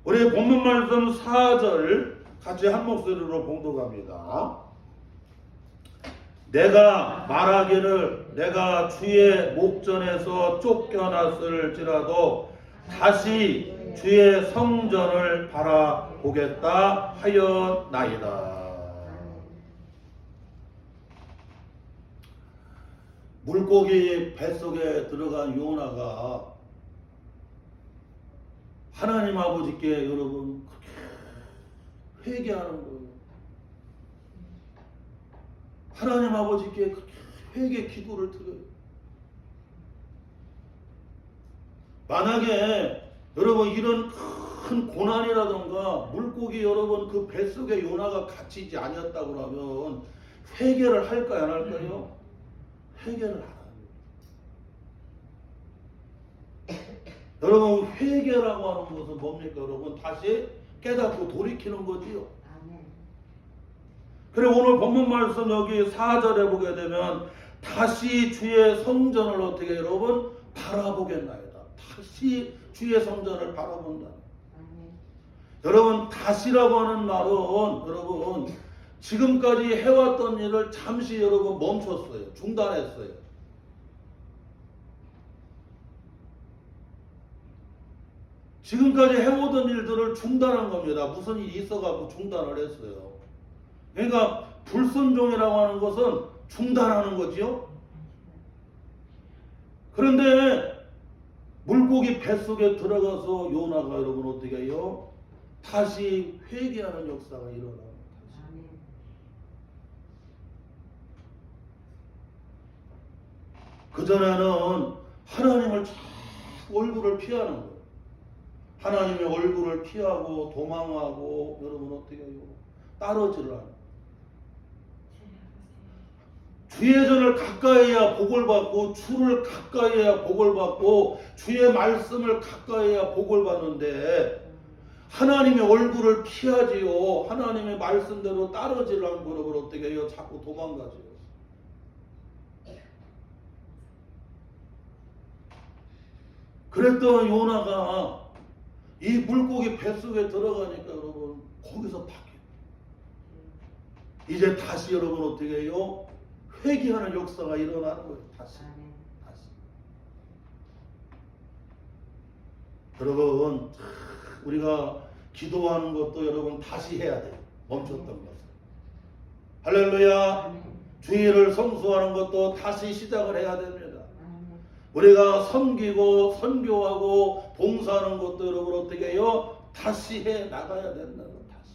우리 본문 말씀 4절 같이 한 목소리로 봉독합니다. 내가 말하기를 내가 주의 목전에서 쫓겨났을지라도 다시 주의 성전을 바라보겠다 하였나이다. 물고기 뱃속에 들어간 요나가 하나님 아버지께 여러분 회개하는 거예요. 하나님 아버지께 회개 기도를 드려요. 만약에 여러분 이런 큰 고난이라던가 물고기 여러분 그 뱃속에 요나가 갇히지 아니었다고 하면 회개를 할까요 안 할까요? 회개를 안 합니다. 여러분 회개라고 하는 것은 뭡니까 여러분? 다시 깨닫고 돌이키는 거지요. 그래 오늘 본문 말씀 여기 4절에 보게 되면 다시 주의 성전을 어떻게 여러분 바라보겠나이다. 다시 주의 성전을 바라본다. 여러분 다시라고 하는 말은 여러분 지금까지 해왔던 일을 잠시 여러분 멈췄어요. 중단했어요. 지금까지 해오던 일들을 중단한 겁니다. 무슨 일이 있어갖고 중단을 했어요. 그러니까 불순종이라고 하는 것은 중단하는 거지요. 그런데 물고기 뱃속에 들어가서 요나가 여러분 어떻게 해요? 다시 회개하는 역사가 일어나요. 그전에는 하나님을 자꾸 얼굴을 피하는 거예요. 하나님의 얼굴을 피하고 도망하고 여러분 어떻게 해요? 따르지를 않아요. 주의 전을 가까이 해야 복을 받고 주를 가까이 해야 복을 받고 주의 말씀을 가까이 해야 복을 받는데 하나님의 얼굴을 피하지요. 하나님의 말씀대로 따르지를 않고 여러분 어떻게 해요? 자꾸 도망가지요. 그랬던 요나가 이 물고기 뱃속에 들어가니까 여러분 거기서 바뀌어요. 이제 다시 여러분 어떻게 해요? 회개하는 역사가 일어나는 거예요. 다시. 여러분 우리가 기도하는 것도 여러분 다시 해야 돼요. 멈췄던 것을. 할렐루야. 주의를 성수하는 것도 다시 시작을 해야 됩니다. 우리가 섬기고 선교하고 봉사하는 것도 여러분 어떻게 해요? 다시 해 나가야 된다는 거. 다시.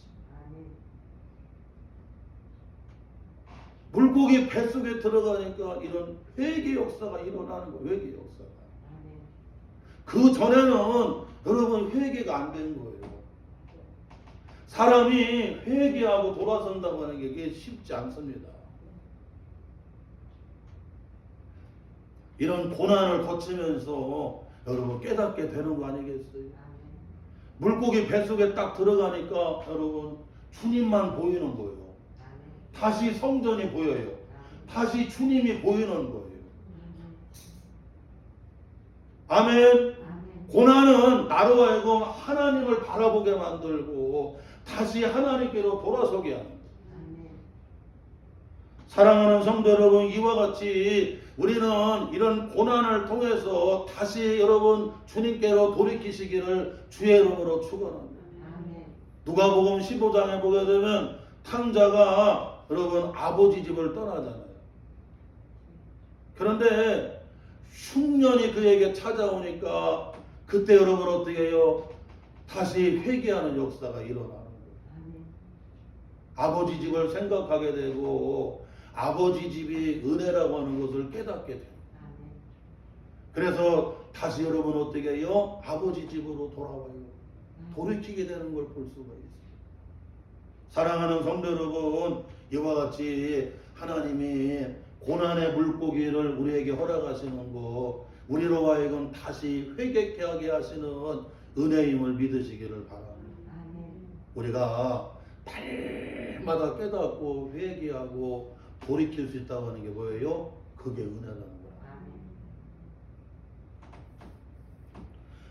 물고기 뱃속에 들어가니까 이런 회개 역사가 일어나는 거예요. 회개 역사가. 그 전에는 여러분 회개가 안 된 거예요. 사람이 회개하고 돌아선다고 하는 게 이게 쉽지 않습니다. 이런 고난을 거치면서 여러분 깨닫게 되는 거 아니겠어요? 물고기 뱃속에 딱 들어가니까 여러분 주님만 보이는 거예요. 다시 성전이 보여요. 다시 주님이 보이는 거예요. 아멘. 고난은 나로 하여금 하나님을 바라보게 만들고 다시 하나님께로 돌아서게 합니다. 사랑하는 성도 여러분, 이와 같이 우리는 이런 고난을 통해서 다시 여러분 주님께로 돌이키시기를 주의 이름으로 축원합니다. 누가복음 15장에 보게 되면 탕자가 여러분 아버지 집을 떠나잖아요. 그런데 흉년이 그에게 찾아오니까 그때 여러분 어떻게 해요? 다시 회개하는 역사가 일어나는 거예요. 아버지 집을 생각하게 되고 아버지 집이 은혜라고 하는 것을 깨닫게 돼요. 그래서 다시 여러분 어떻게 해요? 아버지 집으로 돌아와요. 돌이키게 되는 걸 볼 수가 있어요. 사랑하는 성도 여러분, 이와 같이 하나님이 고난의 물고기를 우리에게 허락하시는 거, 우리로 하여금 다시 회개케 하게 하시는 은혜임을 믿으시기를 바랍니다. 우리가 날마다 깨닫고 회개하고 돌이킬 수 있다고 하는 게 뭐예요? 그게 은혜라는 거예요.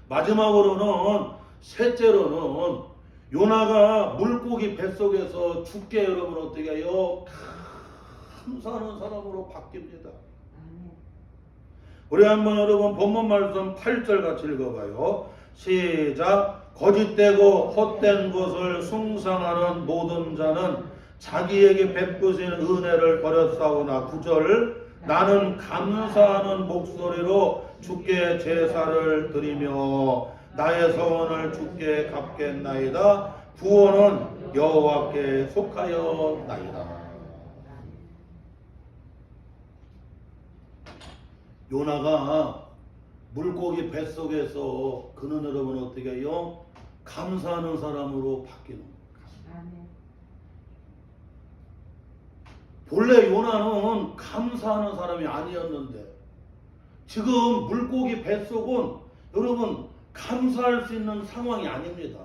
마지막으로는 셋째로는 요나가 물고기 뱃속에서 죽게 여러분 어떻게 해요? 감사하는 사람으로 바뀝니다. 우리 한번 여러분 본문 말씀 8절 같이 읽어봐요. 시작. 거짓되고 헛된 것을 숭상하는 모든 자는 자기에게 베푸신 은혜를 버렸사오나 9절. 나는 감사하는 목소리로 주께 제사를 드리며 나의 서원을 주께 갚겠나이다. 구원은 여호와께 속하여나이다. 요나가 물고기 뱃속에서 그는 여러분 어떻게 해요? 감사하는 사람으로 바뀌는 거예요. 아멘. 본래 요나는 감사하는 사람이 아니었는데 지금 물고기 뱃속은 여러분 감사할 수 있는 상황이 아닙니다.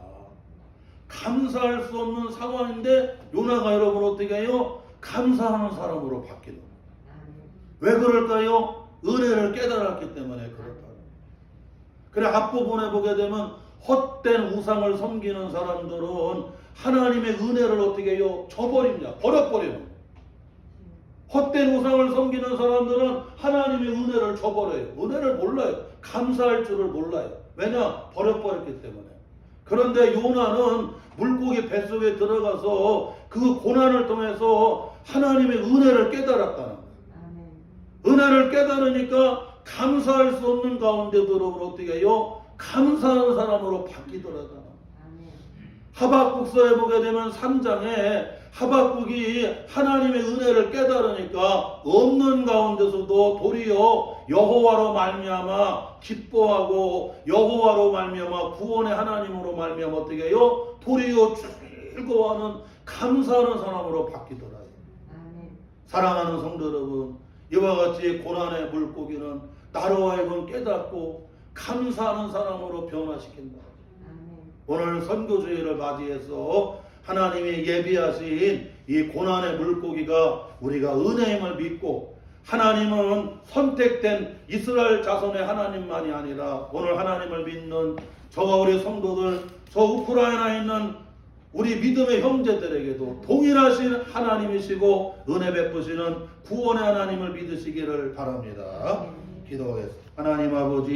감사할 수 없는 상황인데 요나가 여러분 어떻게 해요? 감사하는 사람으로 바뀌는 거예요. 왜 그럴까요? 은혜를 깨달았기 때문에 그렇다. 그래 앞부분에 보게 되면 헛된 우상을 섬기는 사람들은 하나님의 은혜를 어떻게 해요? 저버립니다. 버려버리는 거예요. 헛된 우상을 섬기는 사람들은 하나님의 은혜를 저버려요. 은혜를 몰라요. 감사할 줄을 몰라요. 왜냐? 버려버렸기 때문에. 그런데 요나는 물고기 뱃속에 들어가서 그 고난을 통해서 하나님의 은혜를 깨달았다는 거예요. 은혜를 깨달으니까 감사할 수 없는 가운데도 여러분 어떻게 해요? 감사하는 사람으로 바뀌더라고요. 하박국서에 보게 되면 3장에 하박국이 하나님의 은혜를 깨달으니까 없는 가운데서도 도리어 여호와로 말미암아 기뻐하고 여호와로 말미암아 구원의 하나님으로 말미암아 어떻게 해요? 도리어 즐거워하는 감사하는 사람으로 바뀌더라고요. 사랑하는 성도 여러분, 이와 같이 고난의 물고기는 나로 하여금 깨닫고 감사하는 사람으로 변화시킨다. 오늘 선교주의를 맞이해서 하나님이 예비하신 이 고난의 물고기가 우리가 은혜임을 믿고 하나님은 선택된 이스라엘 자손의 하나님만이 아니라 오늘 하나님을 믿는 저와 우리 성도들, 저 우크라이나에 있는 우리 믿음의 형제들에게도 동일하신 하나님이시고 은혜 베푸시는 구원의 하나님을 믿으시기를 바랍니다. 기도하겠습니다. 하나님 아버지